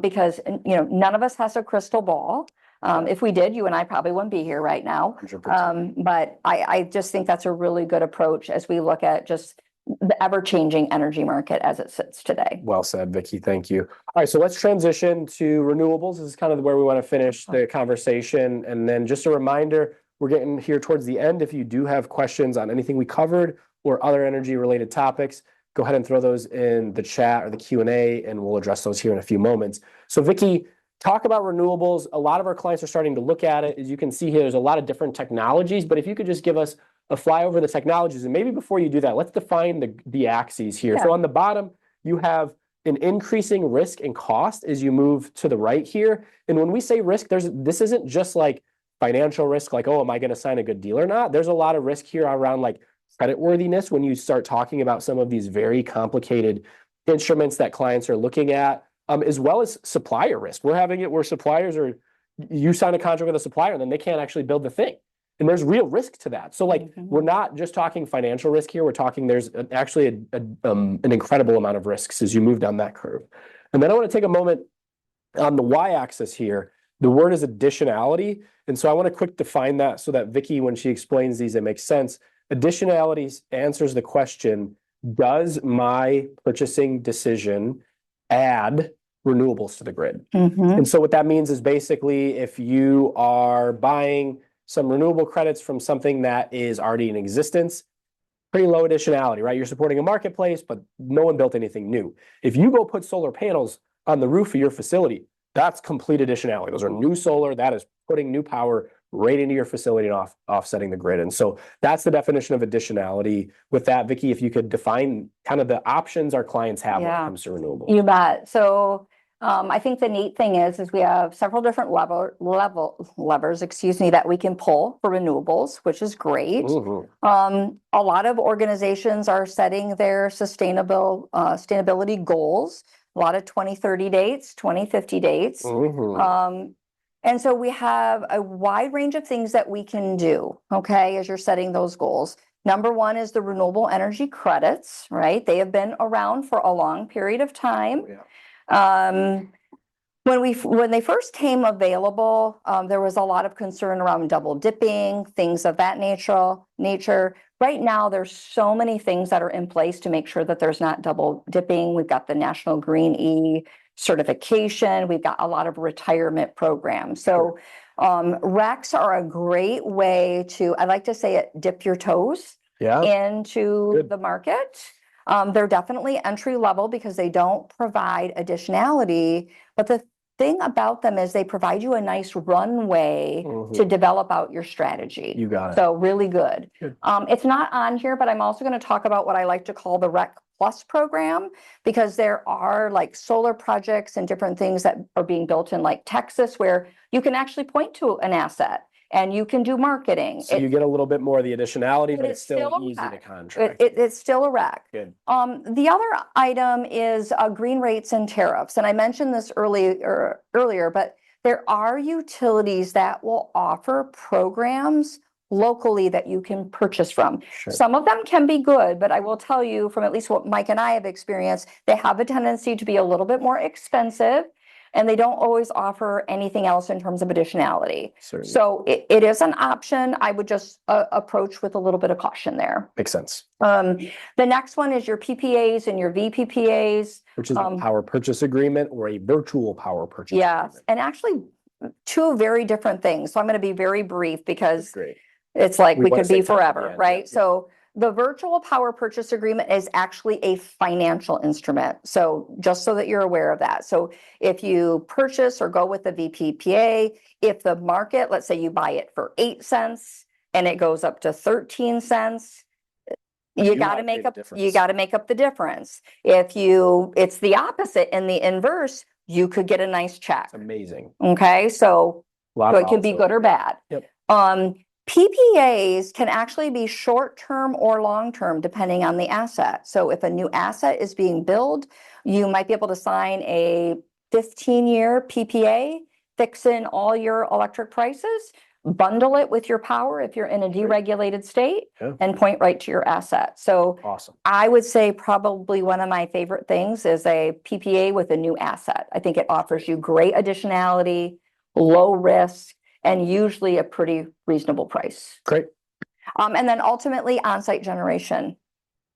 B: because none of us has a crystal ball. If we did, you and I probably wouldn't be here right now.
A: 100%.
B: But I just think that's a really good approach as we look at just the ever-changing energy market as it sits today.
A: Well said, Vicky. Thank you. All right, so let's transition to renewables. This is kind of where we want to finish the conversation. And then just a reminder, we're getting here towards the end. If you do have questions on anything we covered or other energy-related topics, go ahead and throw those in the chat or the Q&A, and we'll address those here in a few moments. So, Vicky, talk about renewables. A lot of our clients are starting to look at it. As you can see here, there's a lot of different technologies, but if you could just give us a flyover of the technologies, and maybe before you do that, let's define the axes here. So on the bottom, you have an increasing risk and cost as you move to the right here. And when we say risk, this isn't just like financial risk, like, oh, am I going to sign a good deal or not? There's a lot of risk here around like creditworthiness when you start talking about some of these very complicated instruments that clients are looking at, as well as supplier risk. We're having it where suppliers you sign a contract with a supplier and then they can't actually build the thing. And there's real risk to that. So like, we're not just talking financial risk here. We're talking there's actually an incredible amount of risks as you move down that curve. And then I want to take a moment on the y-axis here. The word is additionality. And so I want to quick define that so that Vicky, when she explains these, it makes sense. Additionality answers the question, does my purchasing decision add renewables to the grid? And so what that means is basically if you are buying some renewable credits from something that is already in existence, pretty low additionality, right? You're supporting a marketplace, but no one built anything new. If you go put solar panels on the roof of your facility, that's complete additionality. Those are new solar. That is putting new power right into your facility and offsetting the grid. And so that's the definition of additionality. With that, Vicky, if you could define kind of the options our clients have when it comes to renewables.
B: You bet. So I think the neat thing is we have several different levers, that we can pull for renewables, which is great. A lot of organizations are setting their sustainability goals, a lot of 2030 dates, 2050 dates. And so we have a wide range of things that we can do, okay, as you're setting those goals. Number one is the renewable energy credits, right? They have been around for a long period of time. When they first came available, there was a lot of concern around double dipping, things of that nature. Right now, there's so many things that are in place to make sure that there's not double dipping. We've got the National Green E certification. We've got a lot of retirement programs. So RECs are a great way to, I like to say it, dip your toes into the market. They're definitely entry level because they don't provide additionality, but the thing about them is they provide you a nice runway to develop out your strategy.
A: You got it.
B: So really good. It's not on here, but I'm also going to talk about what I like to call the REC Plus program, because there are like solar projects and different things that are being built in like Texas where you can actually point to an asset and you can do marketing.
A: So you get a little bit more of the additionality, but it's still easy to contract.
B: It's still a REC.
A: Good.
B: The other item is green rates and tariffs. And I mentioned this earlier, but there are utilities that will offer programs locally that you can purchase from. Some of them can be good, but I will tell you from at least what Mike and I have experienced, they have a tendency to be a little bit more expensive. and they don't always offer anything else in terms of additionality.
A: Certainly.
B: So it is an option. I would just approach with a little bit of caution there.
A: Makes sense.
B: The next one is your PPAs and your VPPAs.
A: Which is a power purchase agreement or a virtual power purchase agreement.
B: Yes, and actually two very different things. So I'm going to be very brief because
A: Great.
B: it's like
A: We
B: we
A: wanna
B: could be
A: save time at the
B: forever,
A: end,
B: right?
A: yeah.
B: So the virtual power purchase agreement is actually a financial instrument. So just so that you're aware of that. So if you purchase or go with the VPPA, if the market, let's say you buy it for 8 cents and it goes up to 13 cents, you got to make up the difference. If it's the opposite in the inverse, you could get a nice check.
A: It's amazing.
B: Okay, so it can be good or bad.
A: Yep.
B: PPAs can actually be short-term or long-term depending on the asset. So if a new asset is being built, you might be able to sign a 15-year PPA, fix in all your electric prices, bundle it with your power if you're in a deregulated state, and point right to your asset. So
A: awesome.
B: I would say probably one of my favorite things is a PPA with a new asset. I think it offers you great additionality, low risk, and usually a pretty reasonable price.
A: Great.
B: And then ultimately on-site generation.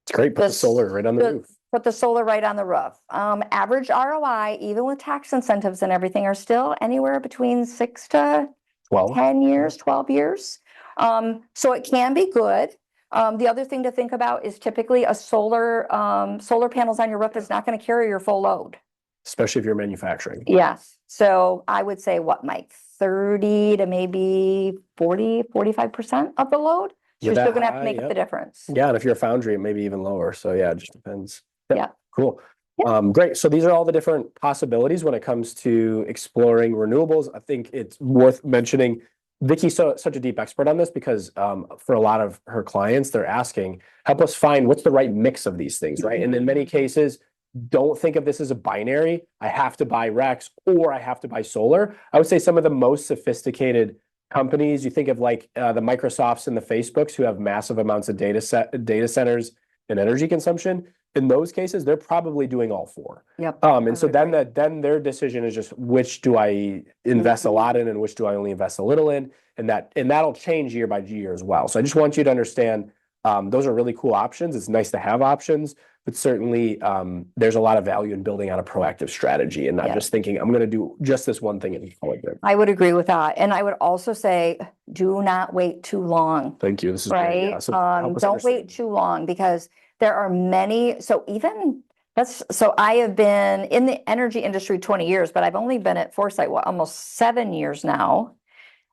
A: It's great. Put the solar right on the roof.
B: Put the solar right on the roof. Average ROI, even with tax incentives and everything, are still anywhere between 6 to 10 years, 12 years. So it can be good. The other thing to think about is typically a solar panels on your roof is not going to carry your full load.
A: Especially if you're manufacturing.
B: Yes. So I would say what, Mike, 30 to maybe 45% of the load? So you're still going to have to make up the difference.
A: Yeah, and if you're a foundry, it may be even lower. So yeah, it just depends.
B: Yeah.
A: Cool.
B: Yeah.
A: Great. So these are all the different possibilities when it comes to exploring renewables. I think it's worth mentioning Vicky's such a deep expert on this because for a lot of her clients, they're asking, help us find what's the right mix of these things, right? And in many cases, don't think of this as a binary. I have to buy RECs or I have to buy solar. I would say some of the most sophisticated companies, you think of like the Microsofts and the Facebooks who have massive amounts of data centers and energy consumption. In those cases, they're probably doing all four.
B: Yep.
A: And so then their decision is just which do I invest a lot in and which do I only invest a little in, and that'll change year by year as well. So I just want you to understand those are really cool options. It's nice to have options, but certainly there's a lot of value in building out a proactive strategy and not just thinking I'm going to do just this one thing and call it good.
B: I would agree with that, and I would also say do not wait too long.
A: Thank you. This is
B: right.
A: great. Yeah. So
B: don't wait too long because there are many. So I have been in the energy industry 20 years, but I've only been at Foresight almost 7 years now.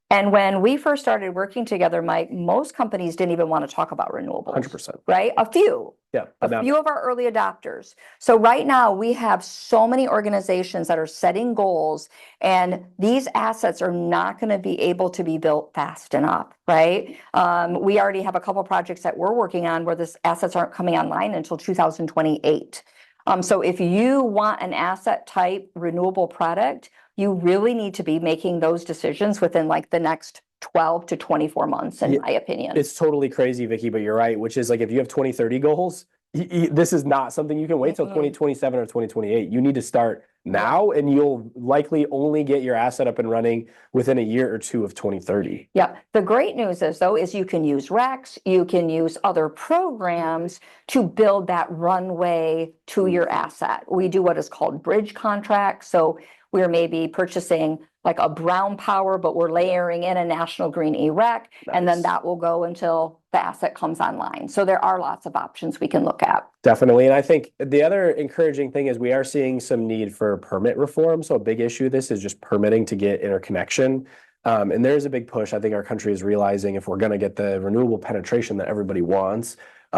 B: And when we first started working together, Mike, most companies didn't even want to talk about renewables.
A: 100%.
B: Right? A few.
A: Yeah.
B: A few of our early adopters. So right now we have so many organizations that are setting goals, and these assets are not going to be able to be built fast enough, right? We already have a couple projects that we're working on where these assets aren't coming online until 2028. So if you want an asset type renewable product, you really need to be making those decisions within like the next 12 to 24 months, in my opinion.
A: It's totally crazy, Vicky, but you're right, which is like if you have 2030 goals, this is not something you can wait till 2027 or 2028. You need to start now, and you'll likely only get your asset up and running within a year or two of 2030.
B: Yeah. The great news is, though, is you can use RECs, you can use other programs to build that runway to your asset. We do what is called bridge contracts. So we're maybe purchasing like a brown power, but we're layering in a National Green E-REC, and then that will go until the asset comes online. So there are lots of options we can look at.
A: Definitely. And I think the other encouraging thing is we are seeing some need for permit reform. So a big issue of this is just permitting to get interconnection. And there's a big push. I think our country is realizing if we're going to get the renewable penetration that everybody wants,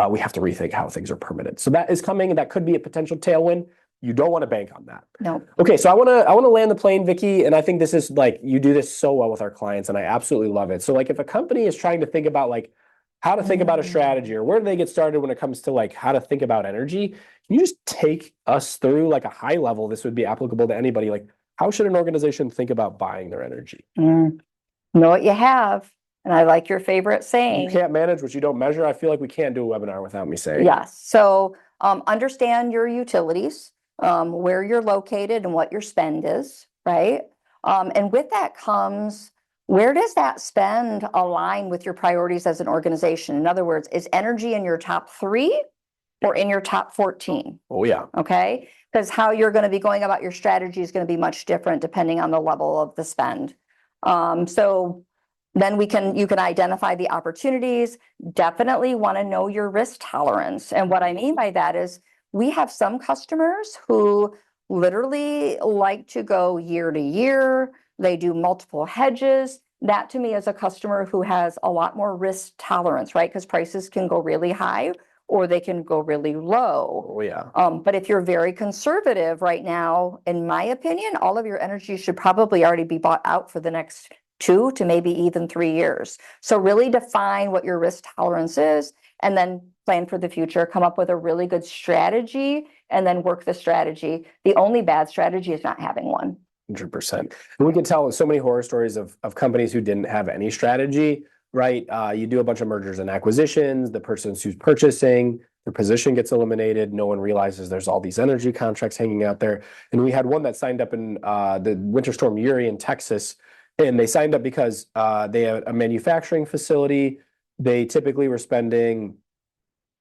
A: we have to rethink how things are permitted. So that is coming, and that could be a potential tailwind. You don't want to bank on that.
B: No.
A: Okay, so I want to land the plane, Vicky, and I think this is like you do this so well with our clients, and I absolutely love it. So like if a company is trying to think about like how to think about a strategy or where do they get started when it comes to like how to think about energy, can you just take us through like a high level? This would be applicable to anybody. Like how should an organization think about buying their energy?
B: Know what you have. And I like your favorite saying.
A: You can't manage what you don't measure. I feel like we can't do a webinar without me saying.
B: Yes. So understand your utilities, where you're located and what your spend is. right? And with that comes, where does that spend align with your priorities as an organization? In other words, is energy in your top 3 or in your top 14?
A: Oh, yeah.
B: Okay, because how you're going to be going about your strategy is going to be much different depending on the level of the spend. So then you can identify the opportunities. Definitely want to know your risk tolerance. And what I mean by that is we have some customers who literally like to go year to year. They do multiple hedges. That to me is a customer who has a lot more risk tolerance, right? Because prices can go really high or they can go really low.
A: Oh, yeah.
B: But if you're very conservative right now, in my opinion, all of your energy should probably already be bought out for the next 2 to maybe even 3 years. So really define what your risk tolerance is and then plan for the future, come up with a really good strategy and then work the strategy. The only bad strategy is not having one.
A: 100%. And we can tell so many horror stories of companies who didn't have any strategy, right? You do a bunch of mergers and acquisitions, the person who's purchasing, their position gets eliminated, no one realizes there's all these energy contracts hanging out there. And we had one that signed up in the Winter Storm Uri in Texas, and they signed up because they had a manufacturing facility. They typically were spending,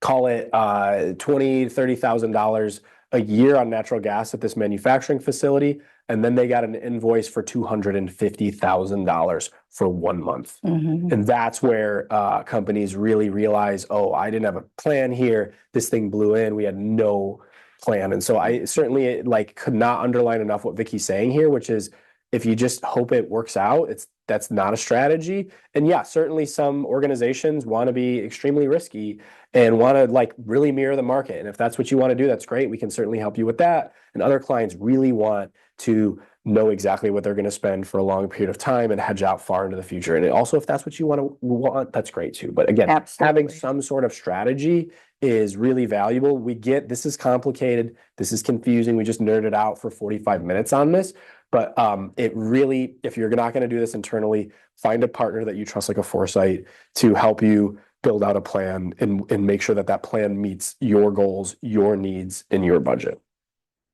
A: call it $20,000 to $30,000 a year on natural gas at this manufacturing facility. And then they got an invoice for $250,000 for 1 month. And that's where companies really realize, oh, I didn't have a plan here. This thing blew in. We had no plan. And so I certainly could not underline enough what Vicky's saying here, which is if you just hope it works out, that's not a strategy. And yeah, certainly some organizations want to be extremely risky and want to really mirror the market. And if that's what you want to do, that's great. We can certainly help you with that. And other clients really want to know exactly what they're going to spend for a long period of time and hedge out far into the future. And also, if that's what you want, that's great too. But again, having some sort of strategy is really valuable. We get this is complicated. This is confusing. We just nerded out for 45 minutes on this. But it really, if you're not going to do this internally, find a partner that you trust, like a Foresight, to help you build out a plan and make sure that plan meets your goals, your needs, and your budget.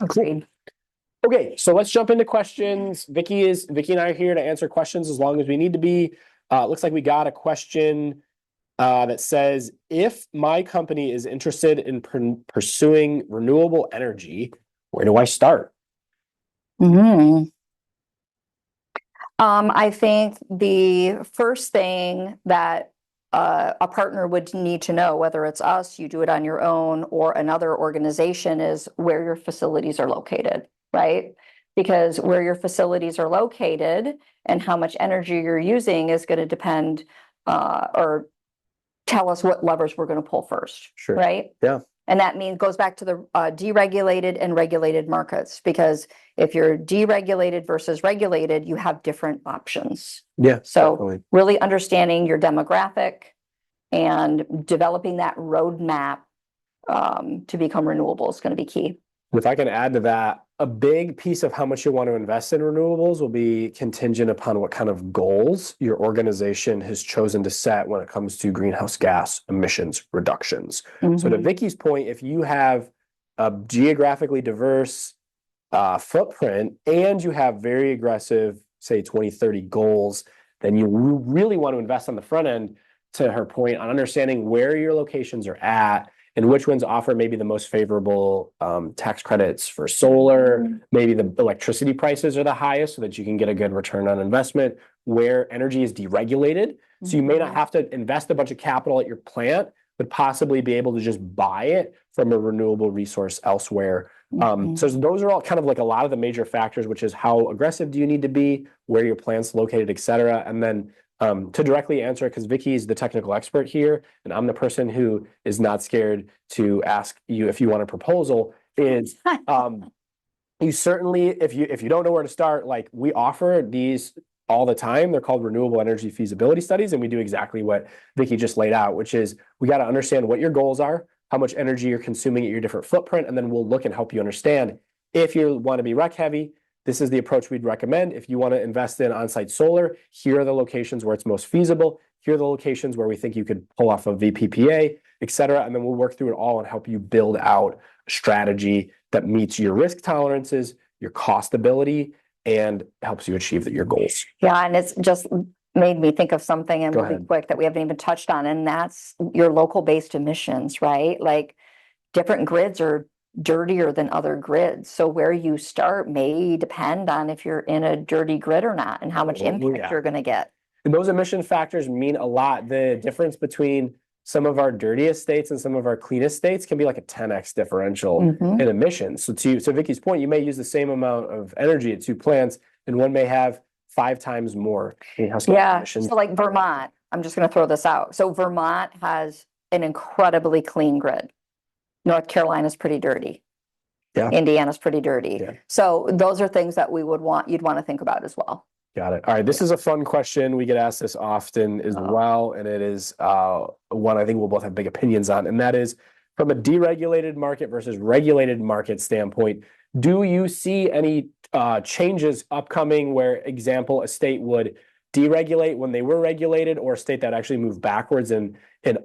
B: Agreed.
A: Okay, so let's jump into questions. Vicky and I are here to answer questions as long as we need to be. It looks like we got a question that says, if my company is interested in pursuing renewable energy, where do I start?
B: I think the first thing that a partner would need to know, whether it's us, you do it on your own, or another organization, is where your facilities are located, right? Because where your facilities are located and how much energy you're using is going to depend or tell us what levers we're going to pull first, right?
A: Yeah.
B: And that goes back to the deregulated and regulated markets, because if you're deregulated versus regulated, you have different options.
A: Yeah.
B: So
A: definitely.
B: Really understanding your demographic and developing that roadmap to become renewable is going to be key.
A: If I can add to that, a big piece of how much you want to invest in renewables will be contingent upon what kind of goals your organization has chosen to set when it comes to greenhouse gas emissions reductions. So to Vicky's point, if you have a geographically diverse footprint and you have very aggressive, say 2030 goals, then you really want to invest on the front end, to her point, on understanding where your locations are at and which ones offer maybe the most favorable tax credits for solar, maybe the electricity prices are the highest so that you can get a good return on investment, where energy is deregulated. So you may not have to invest a bunch of capital at your plant, but possibly be able to just buy it from a renewable resource elsewhere. So those are all kind of a lot of the major factors, which is how aggressive do you need to be, where your plant's located, et cetera. And then to directly answer it, because Vicky is the technical expert here, and I'm the person who is not scared to ask you if you want a proposal, is you certainly, if you don't know where to start, we offer these all the time. They're called renewable energy feasibility studies, and we do exactly what Vicky just laid out, which is we got to understand what your goals are, how much energy you're consuming at your different footprint, and then we'll look and help you understand if you want to be rec heavy. This is the approach we'd recommend. If you want to invest in on-site solar, here are the locations where it's most feasible. Here are the locations where we think you could pull off a VPPA, et cetera. And then we'll work through it all and help you build out a strategy that meets your risk tolerances, your cost ability, and helps you achieve your goals.
B: Yeah, and it's just made me think of something, and
A: Go
B: we'll be
A: ahead.
B: quick, that we haven't even touched on, and that's your local based emissions, right? Like, different grids are dirtier than other grids. So where you start may depend on if you're in a dirty grid or not, and how much impact you're going to get.
A: And those emission factors mean a lot. The difference between some of our dirtiest states and some of our cleanest states can be like a 10x differential in emissions. So to Vicky's point, you may use the same amount of energy at two plants, and one may have 5 times more greenhouse gas emissions.
B: So like Vermont, I'm just going to throw this out. So Vermont has an incredibly clean grid. North Carolina's pretty dirty.
A: Yeah.
B: Indiana's pretty dirty.
A: Yeah.
B: So those are things that you'd want to think about as well.
A: Got it. All right. This is a fun question. We get asked this often as well. And it is one I think we'll both have big opinions on. And that is, from a deregulated market versus regulated market standpoint, do you see any changes upcoming where, example, a state would deregulate when they were regulated, or a state that actually moved backwards and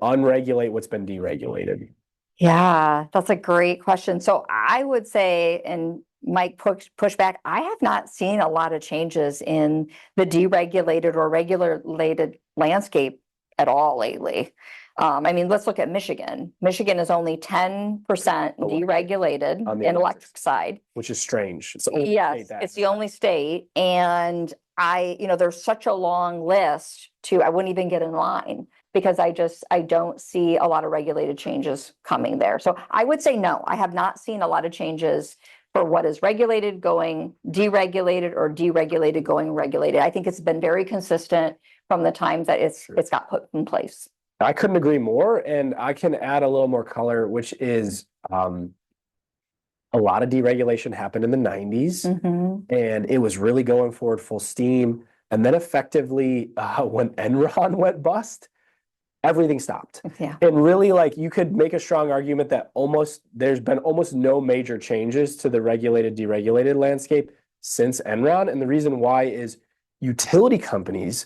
A: unregulate what's been deregulated?
B: Yeah, that's a great question. So I would say, and Mike push back, I have not seen a lot of changes in the deregulated or regulated landscape at all lately. I mean, let's look at Michigan. Michigan is only 10% deregulated
A: on the
B: in electric side,
A: which is strange. It's
B: it's the only state. And there's such a long list I wouldn't even get in line, because I don't see a lot of regulated changes coming there. So I would say no, I have not seen a lot of changes for what is regulated going deregulated, or deregulated going regulated. I think it's been very consistent from the time that it's got put in place.
A: I couldn't agree more. And I can add a little more color, which is a lot of deregulation happened in the 90s, and it was really going forward full steam. And then effectively, when Enron went bust, everything stopped.
B: Yeah.
A: And really, like, you could make a strong argument that there's been almost no major changes to the regulated, deregulated landscape since Enron. And the reason why is utility companies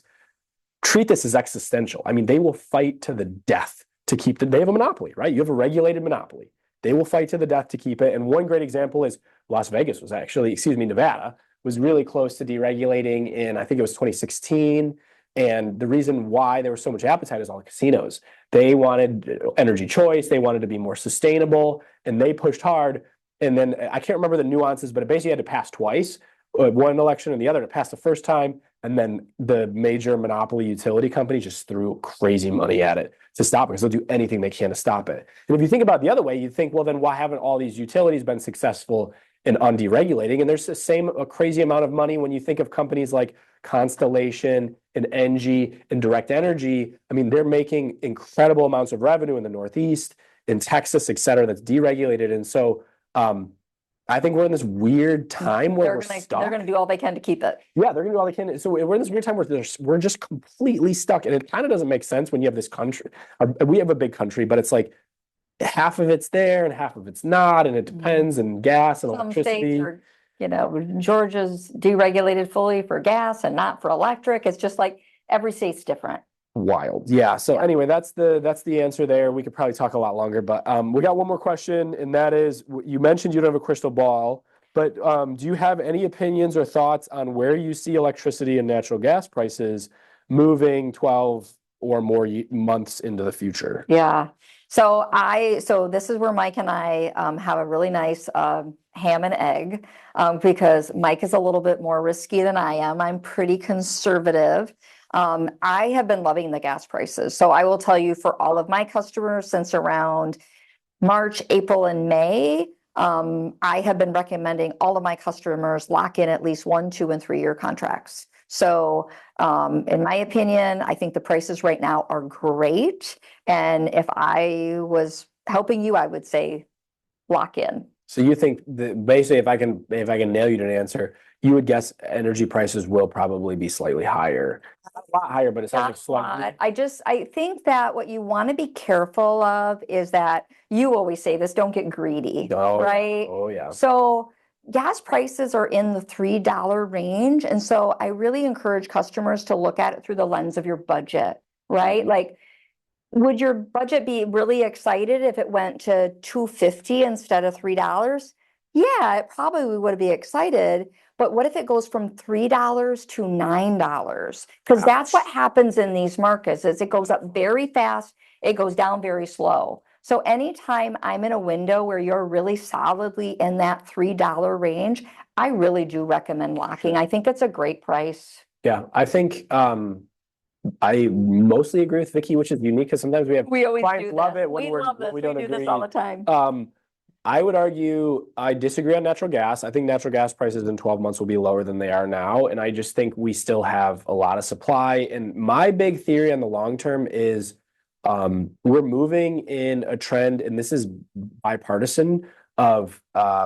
A: treat this as existential. I mean, they will fight to the death to keep they have a monopoly, right? You have a regulated monopoly. They will fight to the death to keep it. And one great example is Nevada was really close to deregulating in, I think it was 2016. And the reason why there was so much appetite is all the casinos. They wanted energy choice. They wanted to be more sustainable, and they pushed hard. And then I can't remember the nuances, but it basically had to pass twice, one election and the other to pass the first time. And then the major monopoly utility company just threw crazy money at it to stop it, because they'll do anything they can to stop it. And if you think about it the other way, you think, well, then why haven't all these utilities been successful in underegulating? And there's a crazy amount of money when you think of companies like Constellation and Engie and Direct Energy. I mean, they're making incredible amounts of revenue in the Northeast, in Texas, et cetera, that's deregulated. And so I think we're in this weird time where we're stuck.
B: They're going to do all they can to keep it.
A: Yeah, they're going to do all they can. So we're in this weird time where we're just completely stuck. And it kind of doesn't make sense when you have this country. We have a big country, but it's like half of it's there and half of it's not. And it depends, and gas and electricity.
B: Some states are, Georgia's deregulated fully for gas and not for electric. It's just like every state's different.
A: Wild. Yeah. So anyway, that's the answer there. We could probably talk a lot longer, but we got one more question, and that is, you mentioned you don't have a crystal ball, but do you have any opinions or thoughts on where you see electricity and natural gas prices moving 12 or more months into the future?
B: Yeah. So this is where Mike and I have a really nice ham and egg, because Mike is a little bit more risky than I am. I'm pretty conservative. I have been loving the gas prices. So I will tell you, for all of my customers since around March, April, and May, I have been recommending all of my customers lock in at least 1, 2, and 3 year contracts. So in my opinion, I think the prices right now are great. And if I was helping you, I would say lock in.
A: So you think that basically, if I can nail you to an answer, you would guess energy prices will probably be slightly higher. Not a lot higher, but it sounds like slightly.
B: I think that what you want to be careful of is that, you always say this, don't get greedy, right?
A: Oh yeah.
B: So gas prices are in the $3 range. And so I really encourage customers to look at it through the lens of your budget, right? Like, would your budget be really excited if it went to $2.50 instead of $3? Yeah, it probably would be excited, but what if it goes from $3 to $9? Because that's what happens in these markets, is it goes up very fast, it goes down very slow. So anytime I'm in a window where you're really solidly in that $3 range, I really do recommend locking. I think it's a great price.
A: Yeah, I think I mostly agree with Vicky, which is unique because sometimes we have
B: We always
A: clients
B: do
A: love
B: that.
A: it when
B: We
A: we're
B: love
A: when
B: this.
A: we
B: We
A: don't
B: do
A: agree.
B: this all the time.
A: I would argue I disagree on natural gas. I think natural gas prices in 12 months will be lower than they are now. And I just think we still have a lot of supply. And my big theory on the long term is we're moving in a trend, and this is bipartisan, of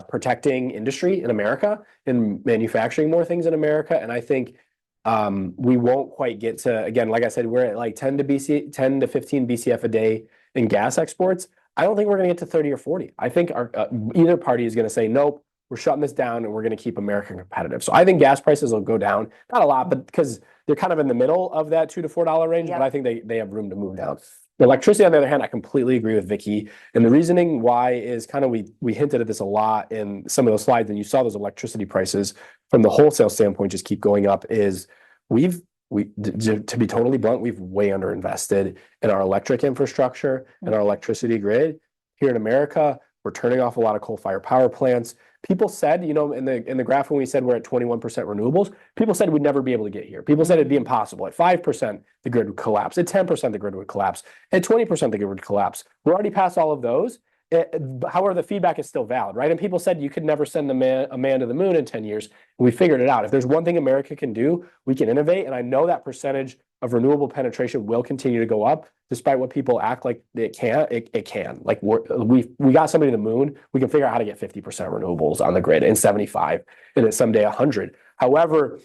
A: protecting industry in America and manufacturing more things in America. And I think we won't quite get to, again, like I said, we're at like 10 to 15 BCF a day in gas exports. I don't think we're going to get to 30 or 40. I think our either party is going to say, nope, we're shutting this down and we're going to keep America competitive. So I think gas prices will go down, not a lot, but because they're kind of in the middle of that $2 to $4 range,
B: Yep.
A: but I think they have room to move down. The electricity, on the other hand, I completely agree with Vicky. And the reasoning why is kind of we hinted at this a lot in some of those slides, and you saw those electricity prices from the wholesale standpoint just keep going up, is to be totally blunt, we've way underinvested in our electric infrastructure and our electricity grid. Here in America, we're turning off a lot of coal-fired power plants. People said, you know, in the graph when we said we're at 21% renewables, people said we'd never be able to get here. People said it'd be impossible. At 5%, the grid would collapse. At 10%, the grid would collapse. At 20%, the grid would collapse. We're already past all of those. However, the feedback is still valid, right? And people said you could never send a man to the moon in 10 years. We figured it out. If there's one thing America can do, we can innovate. And I know that percentage of renewable penetration will continue to go up, despite what people act like it can't. It can. Like we got somebody to the moon. We can figure out how to get 50% renewables on the grid and 75, and then someday 100. However,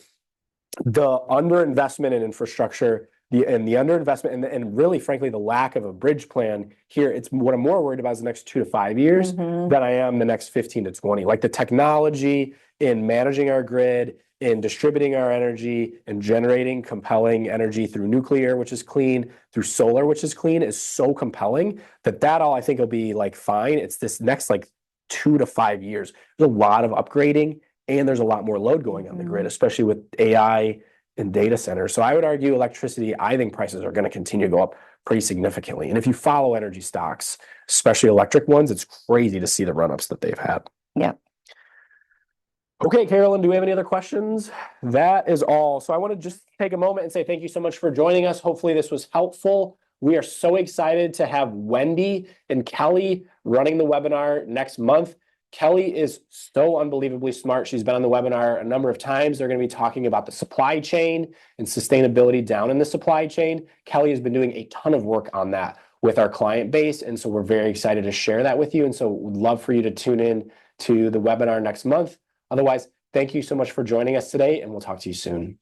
A: the underinvestment in infrastructure, the underinvestment, and really, frankly, the lack of a bridge plan here, it's what I'm more worried about is the next 2 to 5 years than I am the next 15 to 20. Like the technology in managing our grid, in distributing our energy, and generating compelling energy through nuclear, which is clean, through solar, which is clean, is so compelling that all I think will be like fine. It's this next like 2 to 5 years. There's a lot of upgrading, and there's a lot more load going on the grid, especially with AI and data centers. So I would argue electricity, I think prices are going to continue to go up pretty significantly. And if you follow energy stocks, especially electric ones, it's crazy to see the run-ups that they've had.
B: Yeah.
A: Okay, Carolyn, do we have any other questions? That is all. So I want to just take a moment and say thank you so much for joining us. Hopefully this was helpful. We are so excited to have Wendy and Kelly running the webinar next month. Kelly is so unbelievably smart. She's been on the webinar a number of times. They're going to be talking about the supply chain and sustainability down in the supply chain. Kelly has been doing a ton of work on that with our client base, and so we're very excited to share that with you. And so we'd love for you to tune in to the webinar next month. Otherwise, thank you so much for joining us today, and we'll talk to you soon.